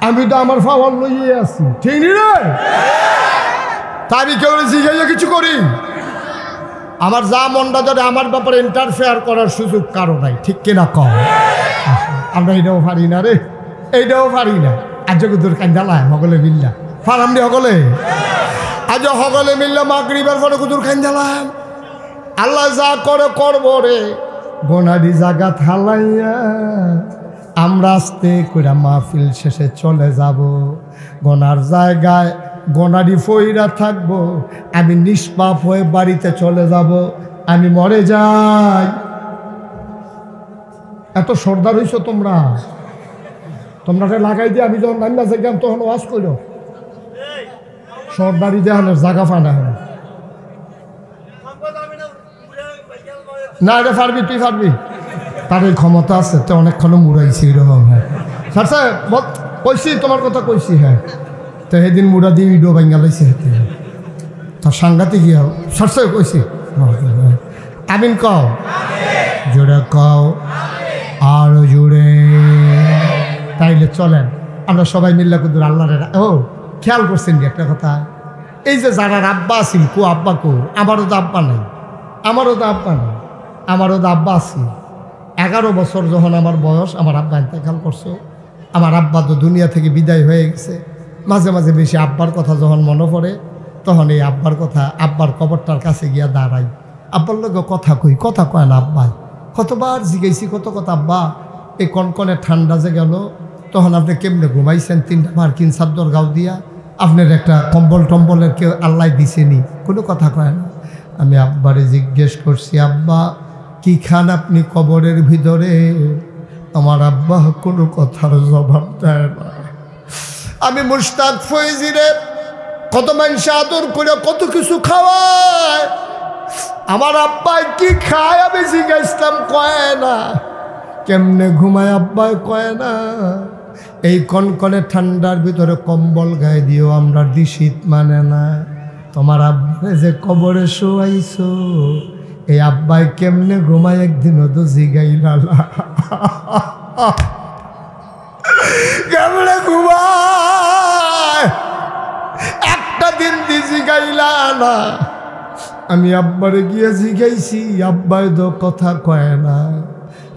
আমি তো আমার ফাওয়ার লইয়ে আছি, ঠিক নি রে? তা আমি কেউ জিজ্ঞাসা কিছু করি? আমার যা মনটা ধরে আমার ব্যাপারে ইন্টারফেয়ার করার সুযোগ কারো নাই, ঠিক কিনা কম? আমরা এইটাও পারি না রে, এইটাও পারি না। আজ কুদুর কান্দালায় সকলে মিল্লা ফারাম দি সকলে, আজ সকলে মিল্লা মাগরিবের পরে কুদুর কান্দালাম। আল্লাহ যা করে করবো রে, গোনাডি জাগা থালাইয়া আমরা আস্তে করে মাহফিল শেষে চলে যাব। গোনার জায়গায় গোনাডি ফইরা থাকবো, আমি নিষ্পাপ হয়ে বাড়িতে চলে যাব। আমি মরে যাই। এত সর্দার হইছ তোমরা, তোমরা লাগাই দিয়ে আমি যখন নান্না জায়গা তখন ওয়াজ করো সর্দারি দেহানের জায়গা ফানা হয় না। এটা পারবি, তুই পারবি, তার এই ক্ষমতা আছে। তো অনেকক্ষণ মুড়াইছি এরকম। হ্যাঁ স্যার স্যার কইছি, তোমার কথা কইছি। হ্যাঁ তো সেদিন মুড়া দিয়ে ভিডিও বাঙ্গালাইছি হেঁটে তার সাংঘাতিক গিয়া স্যার স্যার কইছি। আমিন কও, জোরে কও, আরো জোরে। তাইলে চলেন আমরা সবাই মিল্লা কুদুর আল্লাহরে। ও খেয়াল করছেন কি একটা কথা, এই যে যারা আব্বা আছি, কো আব্বা কো, আমারও তো আব্বা নাই, আমারও তো আব্বা নাই, আমারও তো আব্বা আছি। 11 বছর যখন আমার বয়স, আমার আব্বা ইন্তেকাল করছে। আমার আব্বা তো দুনিয়া থেকে বিদায় হয়ে গেছে। মাঝে মাঝে বেশি আব্বার কথা যখন মনে পড়ে, তখন এই আব্বার কথা, আব্বার কবরটার কাছে গিয়া দাঁড়াই। আব্বার লোক কথা কই, কথা কয় না আব্বাই। কতবার জিজ্ঞাসি কত কথা, আব্বা এই কনকনে ঠান্ডা যে গেল, তখন আপনি কেমনে ঘুমাইছেন? 3টা মার্কিন চাদর গাও দিয়া, আপনার একটা কম্বল টম্বলের কেউ আল্লাহ দিছেনি? কোনো কথা কয় না। আমি আব্বারে জিজ্ঞেস করছি, আব্বা কি খান আপনি কবরের ভিতরে? আমার আব্বা কোনো কথার জবাব দেয় না। আমি মুশতাক ফয়েজিরে কত মানুষ আদর করে কত কিছু খাওয়ায়, আমার আব্বাই কি খায় আমি জিজ্ঞাসলাম, কয় না। কেমনে ঘুমায় আব্বাই কয় না। এই কনকনে ঠান্ডার ভিতরে কম্বল গায়ে দিয়েও আমরা শীত মানে না। তোমার আব্বাই যে কবরে শোয়াইছো, এই আব্বাই কেমনে ঘুমায় একদিনও তো জিগাইলা না। কেমনে ঘুমায় একটা দিন দি জিগাইলা না। আমি আব্বারে গিয়ে জিগাইছি, আব্বাই তো কথা কয় না।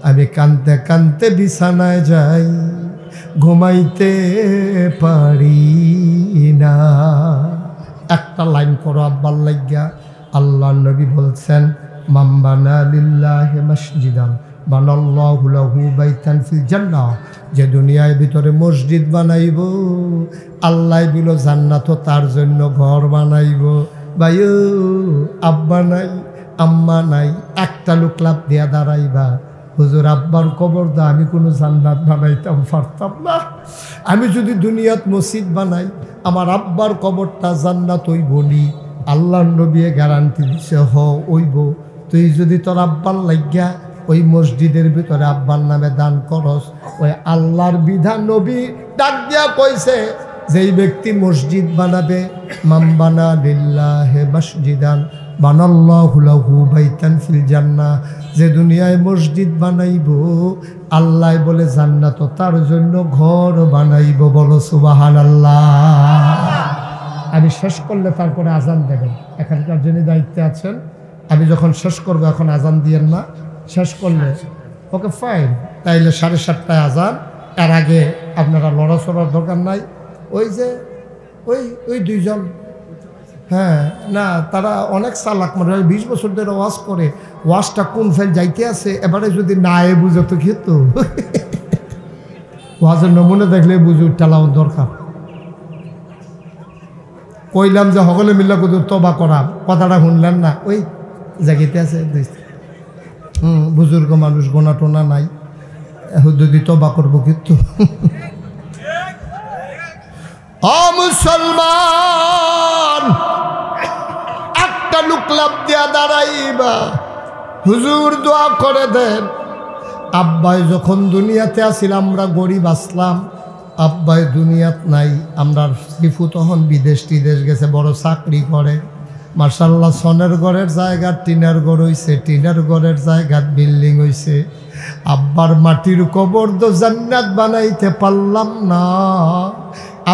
আমি কানতে কানতে বিছানায় যাই, ঘুমাইতে পারি না। একটা লাইন করো আব্বার লাগিয়া। আল্লাহ নবী বলছেন, মান বানা লিল্লাহি মসজিদান বানাল্লাহু লাহু বাইতান ফিল জান্নাহ। যে দুনিয়ার ভিতরে মসজিদ বানাইব, আল্লাহ দিল জান্নাত তার জন্য ঘর বানাইব। ভাইও আব্বা নাই আম্মা নাই, একটা লোক লাভ দিয়া দাঁড়াইবা, হুজুর আব্বার কবর দা আমি কোনো জান্নাত বানাইতাম পারতাম না। আমি যদি দুনিয়াত মসজিদ বানাই, আমার আব্বার কবরটা জান্নাত হইব নি? আল্লাহর নবী গ্যারান্টি দিছে, হ হইব। তুই যদি তোর আব্বার লাগিয়া ওই মসজিদের ভিতরে আব্বার নামে দান করস, ওই আল্লাহর বিধান নবী ডাক দিয়া কইছে, যেই ব্যক্তি মসজিদ বানাবে, মান বানা লিল্লাহি মসজিদান বানাল্লাহু লাহু বাইতান ফিল জান্নাহ, যে দুনিয়ায় মসজিদ বানাইব আল্লাহ বলে জান্নাত তার জন্য ঘর বানাইব। বলো সুবহানাল্লাহ। আমি শেষ করলে তারপরে আজান দেবেন। এখানকার যিনি দায়িত্বে আছেন, আমি যখন শেষ করবো এখন আজান দিয়েন না, শেষ করলে ওকে ফাইন। তাইলে 7:30টায় আজান, এর আগে আপনারা লড়াচড়ার দরকার নাই। ওই যে ওই দুইজন, হ্যাঁ না, তারা অনেক চালাক, মানে 20 বছর ধরে ওয়াজ করে, ওয়াজটা কোন ফেল যাইতে আছে, এবারে যদি না এ বুঝে তো খেত। ওয়াজের নমুনা দেখলে বুঝে টালাও দরকার। কইলাম যে সকলে মিল্লা কুদুর তবা করা, কথাটা শুনলেন না, ওই জায়গাতে আছে। বুজুর্গ মানুষ, গোনা টোনা নাই, এখন যদি তবা করবো কিন্তু। মুসলমান, একটা লোক লাভ দিয়া দাঁড়াইবা, হুজুর দোয়া করে দেন। আব্বাই যখন দুনিয়াতে আসিল আমরা গরিব আসলাম, আব্বাই দুনিয়াত নাই, আমরা শিফু তখন বিদেশ টিদেশ গেছে, বড় চাকরি করে। মার্শাল্লাহ, সনের ঘরের জায়গা টিনের ঘর হইছে, টিনের ঘরের জায়গা বিল্ডিং হইছে। আব্বার মাটির কবর তো জান্নাত বানাইতে পারলাম না,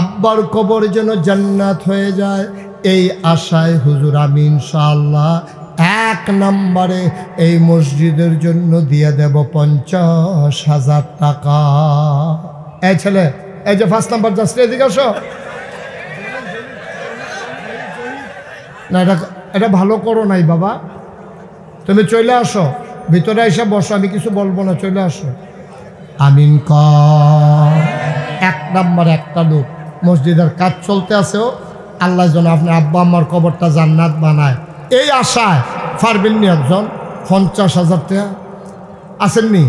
আব্বার কবর যেন জান্নাত হয়ে যায়, এই আশায় হুজুর আমি ইনশাআল্লাহ 1 নম্বরে এই মসজিদের জন্য দিয়ে দেব 50,000 টাকা। এই ছেলে, এই যে 5 নম্বর যাচ্ছে, এদিকে আসো না, এটা ভালো করো নাই বাবা, তুমি চলে আসো ভিতরে, এসে বসো, আমি কিছু বলবো না, চলে আসো। আমিন কর। 1 নম্বর, একটা লোক মসজিদের কাজ চলতে আছেও, আল্লাহ যেন আপনার আব্বা আম্মার কবরটা জান্নাত বানায়, এই আশায় পারবেননি একজন 50,000 টাকা আসেননি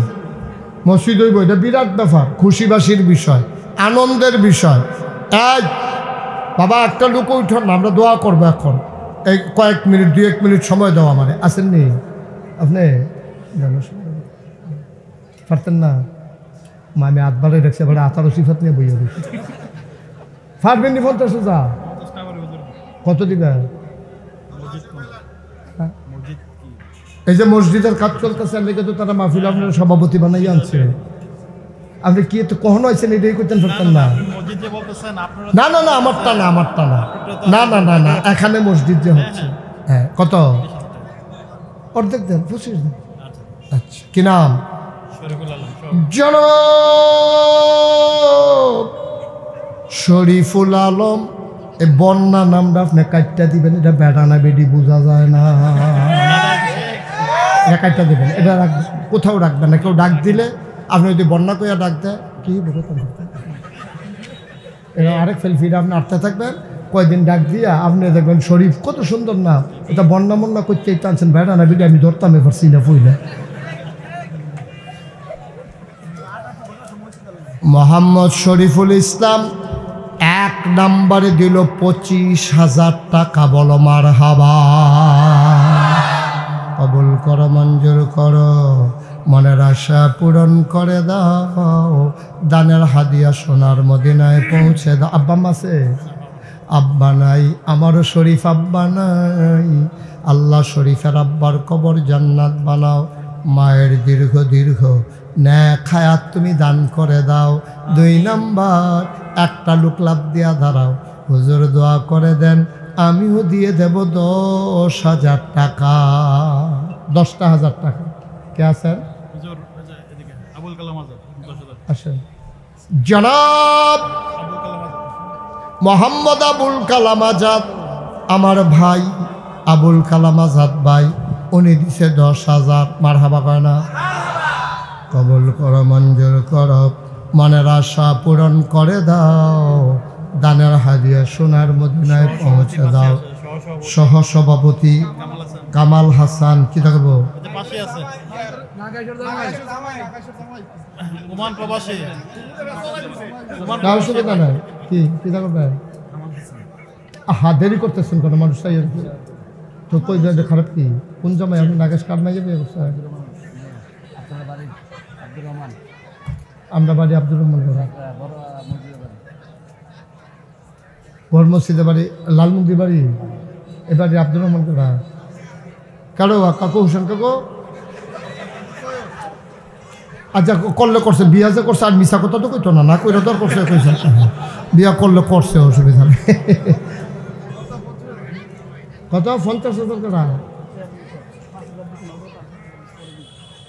মসজিদ হইব। এটা বিরাট ব্যাপার, খুশিবাসীর বিষয়, আনন্দের বিষয়। এই বাবা, একটা লোক উঠুন না, আমরা দোয়া করবো এখন, এই কয়েক মিনিট, 2-1 মিনিট সময় দেওয়া মানে। আসেননি আপনি? পারতেন না? আমি আটবারে দেখছি, এবারে 18 সিফাত নিয়ে বইয়া দিচ্ছি। পারবেননি 50,000? কত দিবে? এই যে মসজিদের কাজ চলতেছে, লেগে তো তারা মাহফিল আপনার সভাপতি বানাই আনছে। আপনি কি তো কখনো আছেন এটাই করতেন পারতেন না? না না না, আমারটা না, আমারটা না, না না না না, এখানে মসজিদ যে হচ্ছে, হ্যাঁ কত? অর্ধেক দেন, 25 দেন। আচ্ছা, কি নাম? জনাব শরীফুল আলম। এই বন্যা নামটা আপনি কাটটা দিবেন, এটা বেড়া না বেডি বোঝা যায় না, এটা কাটটা দিবেন, এটা রাখবেন, কোথাও রাখবেন না। কেউ ডাক দিলে আপনি যদি বন্যা কইয়া ডাক দেয় কি এটা আরেক ফেলফিরে আপনি আটতে থাকবেন, কয়দিন ডাক দিয়া আপনি দেখবেন শরীফ কত সুন্দর নাম, এটা বন্যা মন্যা করতে টানছেন, বেড়া না বেডি আমি ধরতাম এবার সিনা পইলে। মোহাম্মদ শরীফুল ইসলাম 1 নম্বরে দিল 25,000 টাকা। বলো মারহাবা। কবুল করো, মঞ্জুর করো, মনের আশা পূরণ করে দাও, দানের হাদিয়া সোনার মদিনায় পৌঁছে দাও। আব্বা আছে? আব্বা নাই, আমারও শরীফ আব্বা নাই। আল্লাহ শরীফের আব্বার কবর জান্নাত বানাও, মায়ের দীর্ঘ দীর্ঘ নেক হায়াত তুমি দান করে দাও। 2 নম্বর, একটা লোক লাভ দিয়া দাঁড়াও, হুজুর দোয়া করে দেন, আমিও দিয়ে দেব 10,000 টাকা। 10,000 টাকা। কে আছেন? আসেন। জনাব মোহাম্মদ আবুল কালাম আজাদ, আমার ভাই আবুল কালাম আজাদ ভাই, উনি দিছে 10,000। মারহাবা কয় না? কবুল করো, মঞ্জুর করো, মনের আশা পূরণ করে দাও, দানের হাদিয়া সোনার মদিনায় পৌঁছে দাও। সহ সভাপতি কামাল হাসান, কি থাকবো? কি থাকবে? হা, দেরি করতেছেন কেন মানুষ? তো কই খারাপ কি? কোন জামাই? আপনি নাগেশ কার্ড নাই যাবে? আমরা বাড়ি আব্দুর রহমান। গড় মসজিদে বাড়ি, লালমন্দির বাড়ি, এবারে আব্দুর রহমান কাকা কারো কাকু হোসেন কাকু। আচ্ছা করলে করছে, বিয়া যে করছে আর মিশা কথা তো কইতো না, না কইরা তো আর করছে, কইছে বিয়া করলে করছে, অসুবিধা নেই। কত 50,000 টাকা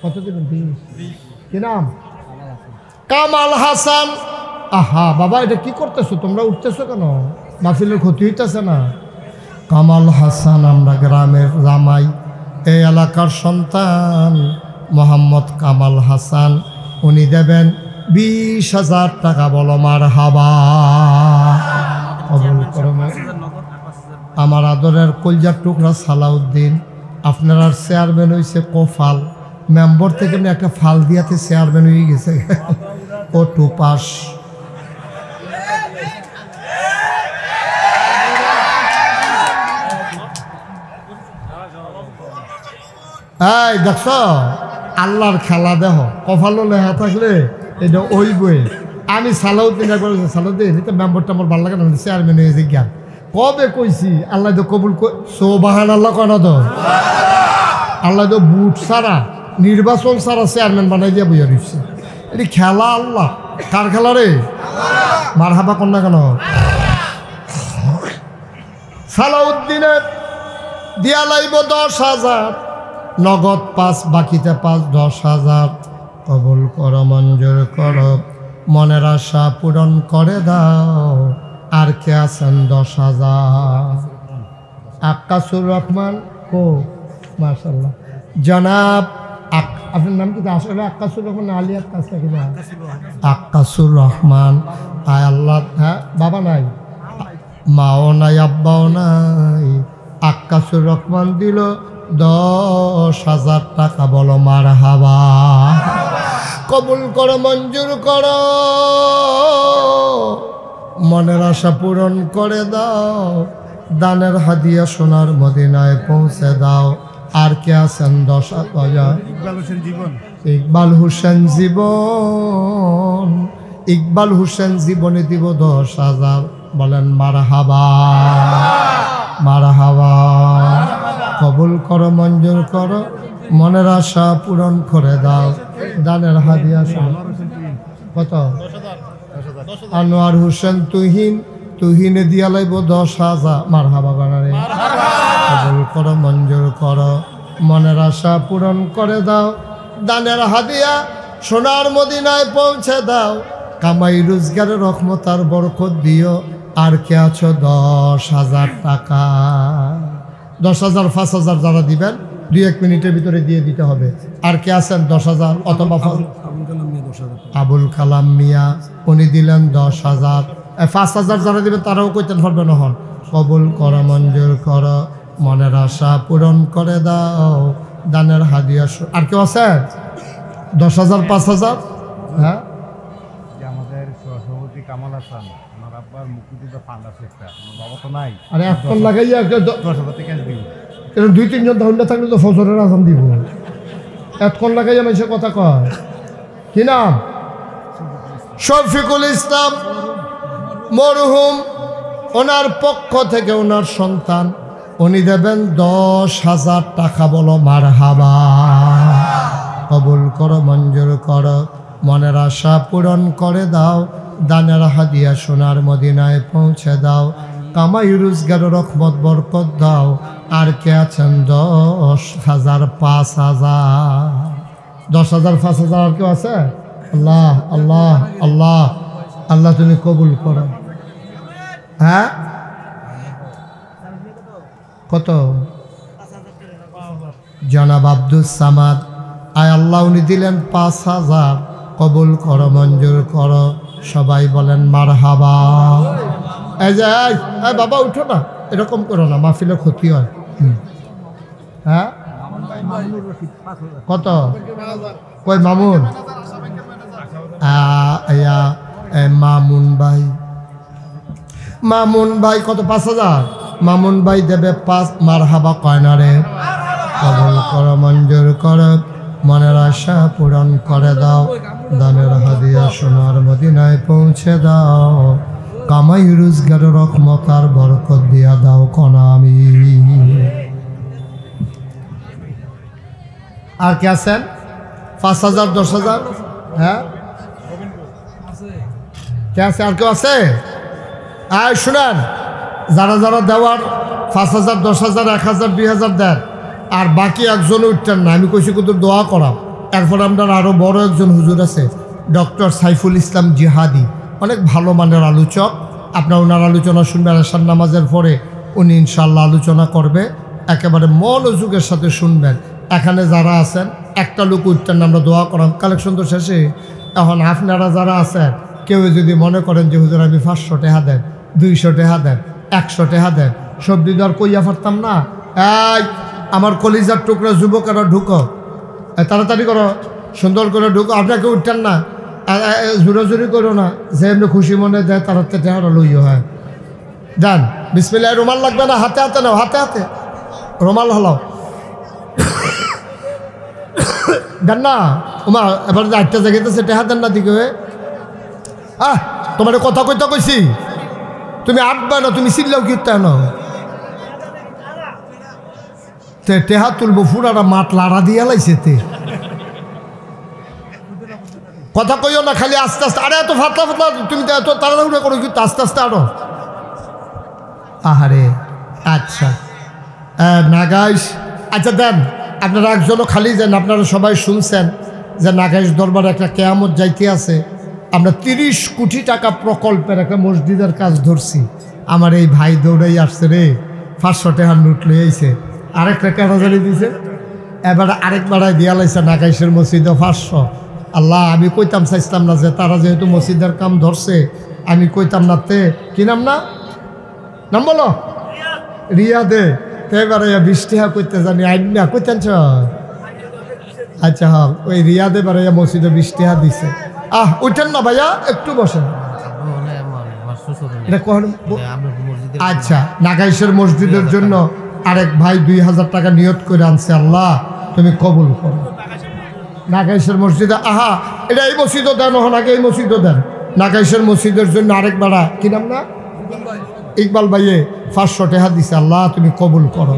কত দিবেন? 20। কি নাম? কামাল হাসান। আহা বাবা, এটা কি করতেছো তোমরা? উঠতেছো কেন? মাহফিলের ক্ষতি হইতেছে না? কামাল হাসান আমরা গ্রামের জামাই, এই এলাকার সন্তান মোহাম্মদ কামাল হাসান, উনি দেবেন 20,000 টাকা। বলো মারহাবা। আমার আদরের কলজার টুকরা সালাউদ্দিন, আপনার আর চেয়ারম্যান হয়েছে কোফাল, মেম্বার থেকে একটা ফাল দিয়াতে চেয়ারম্যান হয়ে গেছে ও টুপাস। এই দেখছ আল্লাহর খেলা, দেহ কপালও লেখা থাকলে এটা ওই বই। আমি সালাউদ্দিন একবার সালাউদ্দিন এটা মেম্বারটা আমার ভালো লাগে না, চেয়ারম্যান হয়েছে জ্ঞান কবে কইছি, আল্লাহ তো কবুল সোবাহান আল্লাহ কয় না তো, আল্লাহ তো বুট ছাড়া নির্বাচন ছাড়া চেয়ারম্যান বানাই দিয়া বইয়া দিচ্ছে। এটি খেলা আল্লাহ, কার খেলা রে? মারহাবা কর না কেন? সালাউদ্দিনের দিয়া লাইব 10,000, নগদ 5, বাকিতে 5, 10,000। কবুল কর, মঞ্জুর কর, মনের আশা পূরণ করে দাও। আর কে আছেন? 10,000। আক্কাসুর রহমান কো, মাশাআল্লাহ জনাব। আপনার নাম কি? আসলে আক্কাসুর রহমান, আলী আক্কাস নাকি? আক্কাসুর রহমান। আয় আল্লাহ। হ্যাঁ বাবা নাই, মাও নাই, আব্বাও নাই। আক্কাসুর রহমান দিল 10,000 টাকা। বলো মারহাবা। কবুল করো, মঞ্জুর করো, মনের আশা পূরণ করে দাও। দানের হাদিয়া সোনার মদিনায় পৌঁছে দাও। আর কে আছেন? 10,000। ইকবাল হোসেন জীবন, ইকবাল হোসেন জীবনে দিব 10,000। বলেন মারহাবা, মারহাবা। কবুল করো, মঞ্জুর করো, মনের আশা পূরণ করে দাও। দানের হাদিয়া কত? আনোয়ার হোসেন তুহিন, তুহিনে দিয়া লাইব 10,000। মারহাবা বানারে। কবুল করো, মঞ্জুর করো, মনের আশা পূরণ করে দাও। দানের হাদিয়া সোনার মদিনায় পৌঁছে দাও। কামাই রোজগারের রহমত আর বরকত দিও। আর কে আছো? 10,000 টাকা। 10,000, 5,000 যারা দিবেন 2-1 মিনিটের ভিতরে দিয়ে দিতে হবে। আর কে আছেন? 10,000 অথবা আবুল কালাম মিয়া, উনি দিলেন 10,000। 5,000 যারা দিবেন তারাও কইতেন পারবেন। হন কবুল কর, মঞ্জুর কর, মনের আশা পূরণ করে দাও। দানের হাদিয়া। আর কেউ আছে? 10,000, 5,000। হ্যাঁ, আমাদের সভাপতি কামাল হাসান, আমার আব্বার মুক্তিযোদ্ধা ফান্ড আছে একটা, আমার বাবা তো নাই। আরে এখন লাগাইয়া 10,000 টাকা দিই। 2-3 জন ধাউন্ডা থাকলে তো ফজরের আজান দিব। এতক্ষণ লাগাইয়া মানুষের কথা কয়। কি নাম? শফিকুল ইসলাম মরহুম, ওনার পক্ষ থেকে ওনার সন্তান, উনি দেবেন 10,000 টাকা। বলো মারহাবা। কবুল করো, মঞ্জুর করো, মনের আশা পূরণ করে দাও। দানের হাদিয়া সোনার মদিনায় পৌঁছে দাও। কামাই রোজগার রহমত বরকত দাও। আর কে আছেন? 10,000, 5,000। 10,000, 5,000 আর কেউ আছে? আল্লাহ আল্লাহ আল্লাহ আল্লাহ, তুমি কবুল করো। হ্যাঁ কত? জনাব আব্দুল সামাদ, আয় আল্লাহ, উনি দিলেন 5,000। কবুল করো, মঞ্জুর করো, সবাই বলেন মারহাবা। এই যে এই বাবা উঠো না, এরকম করো না, মাহফিলে ক্ষতি হয়। হ্যাঁ কত? কই মামুন? মামুন ভাই, মামুন ভাই কত? 5,000। মামুন ভাই দেবে 5। মারহাবা কয় না রে? কবুল করো, মঞ্জুর করো, মনের আশা পূরণ করে দাও। দানের হাদিয়া সোনার মদিনায় পৌঁছে দাও। কামাই রোজগারের রহমত আর বরকত দিয়া দাও কনা আমি। আর কে আছেন? 5,000 10,000? হ্যাঁ কে আছে? আর কেউ আছে? আর শুনেন, যারা যারা দেওয়ার 5,000 10,000 1,000 2,000 দেন, আর বাকি একজনও উঠতেন না। আমি কইছি কিন্তু দোয়া করা। এরপর আপনার আরও বড় একজন হুজুর আছে, ডক্টর সাইফুল ইসলাম জিহাদি, অনেক ভালো মানের আলোচক। আপনার ওনার আলোচনা শুনবেন আশার নামাজের পরে, উনি ইনশাল্লাহ আলোচনা করবে, একেবারে মনোযোগের সাথে শুনবেন। এখানে যারা আছেন একটা লোক উঠতেন না, আমরা দোয়া করাম কালেকশন তো শেষে। এখন আপনারা যারা আছেন কেউ যদি মনে করেন যে হুজুর আমি 500 টাকা দেন, 200 টাকা দেন, 100 টাকা দেন, সবজি তো আর কইয়া পারতাম না। এই আমার কলিজার টুকরা যুবকেরা ঢুকো, তাড়াতাড়ি করো, সুন্দর করে ঢুকো। আপনাকে উঠতেন না, জোরাজুরি করো না, যে এমনি খুশি মনে দেয় তার টাকাটা লইও। হয় দেন বিসমিল্লাহ। রুমাল লাগবে না, হাতে হাতে নাও, হাতে হাতে রুমাল হলাও দেন না। ওমা এবার যে 8টা জায়গাতে টাকা দেন না দিকে। তোমার কথা কইতে কইছি, তুমি আটবা না, তুমি চিল্লাও কিনতে না। টেহা তুলবো ফুরাটা মাঠ লাড়া দিয়ে লাইছে তে কথা কইও না, খালি আস্তে আস্তে। আরে এত ফাতলা ফাতলা তুমি তো এত তাড়াহুড়া করো, কিন্তু আস্তে আস্তে আরো। আহারে আচ্ছা নাগাইশ। আচ্ছা দেন, আপনারা একজনও খালি যান। আপনারা সবাই শুনছেন যে নাগাইশ দরবারে একটা কেয়ামত যাইতে আছে। আমরা 30 কোটি টাকা প্রকল্পের একটা মসজিদের কাজ ধরছি। আমার এই ভাই দৌড়াই আসছে রে, 500 টাকার নোট লয়ে আইছে, আরেকটা কেনাজারি দিছে, এবার আরেক বাড়ায় দিয়া লাইছে নাগাইশের মসজিদে 500। আল্লাহ, আমি কইতাম চাইছিলাম না যে তারা যেহেতু মসজিদের কাম ধরছে, আমি কইতাম না তে কি নাম না নাম বলো রিয়া দে, এবারে 20 টাকা করতে জানি আইন না কইতেন। আচ্ছা হ্যাঁ, ওই রিয়া দে বারে মসজিদে 20 টাকা দিছে। উঠেন না ভাইয়া, একটু বসেন। আচ্ছা, নাগাইশের মসজিদের জন্য আরেক ভাই 2,000 টাকা নিয়ত করে আনছে। আল্লাহ তুমি কবুল করো। নাগাইশের মসজিদে এটা এই মসজিদও দেন, হন আগে এই মসজিদও দেন। নাগাইশের মসজিদের জন্য আরেক বাড়া কি নাম না ইকবাল ভাইয়ে 500 টাকা দিছে। আল্লাহ তুমি কবুল করো।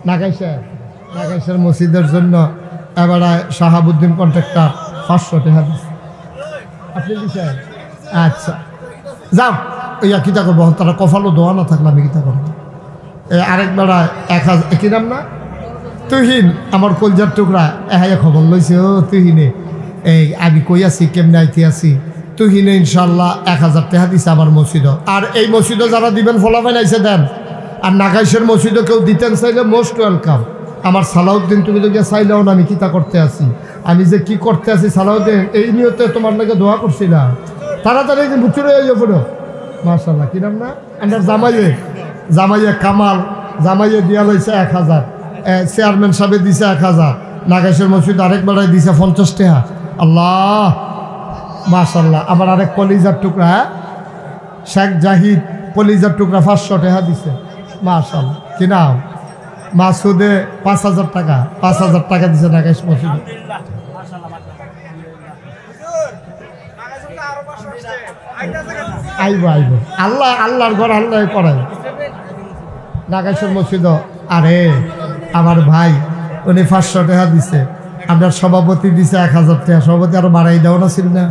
নাগাইশের মসজিদের জন্য এবারে শাহাবুদ্দিন কন্ট্রাক্টর 500 টাকা দিছে। আপনি দিচ্ছেন? আচ্ছা যাও, ইয়া কিতা করবো, তারা কফালো দোয়া না থাকলে আমি কিতা করবো। আরেক বেড়া 1000 কি নাম না তুহিন, আমার কলজার টুকরা এহাইয়া খবর লইছে। ও তুহিনে, এই আমি কই আছি, কেমনে আইতে আছি। তুহিনে ইনশাল্লাহ 1000 টাকা দিছে আমার মসজিদও। আর এই মসজিদও যারা দিবেন ফলাফাইন আইসে দেন। আর নাগাইশের মসজিদও কেউ দিতেন চাইলে মোস্ট ওয়েলকাম। আমার সালাউদ্দিন, তুমি তো গিয়ে চাইলেও না আমি কিতা করতে আছি, আমি যে কি করতে আছি সালাউদ্দিন, এই নিয়তে তোমার লাগে দোয়া করছিলাম। তাড়াতাড়ি বুচুরে যাইয়া পড়ো। মাশাল্লাহ কি নাম না আমার জামাইয়ে কামাল, জামাইয়ে দিয়া লইছে 1000, চেয়ারম্যান সাহেব দিছে 1000, নাগাইশের মসজিদ আরেক বেড়ায় দিছে 50 টাকা। আল্লাহ মাশাল্লাহ। আমার আরেক কলিজার টুকরা শেখ জাহিদ, কলিজার টুকরা 500 টাকা দিছে। মাশাল্লাহ কি নাম মাসুদে 5,000 টাকা, 5,000 টাকা দিছে নাগাইশ মসজিদে। আইব আল্লাহ, আল্লাহর ঘর আল্লাহ করাই। নাগাইশের মসজিদ। আরে আমার ভাই উনি 500 টাকা দিছে, আপনার সভাপতি দিছে 1000 টাকা। সভাপতি আরো বাড়াই দেওয়া না ছিল না?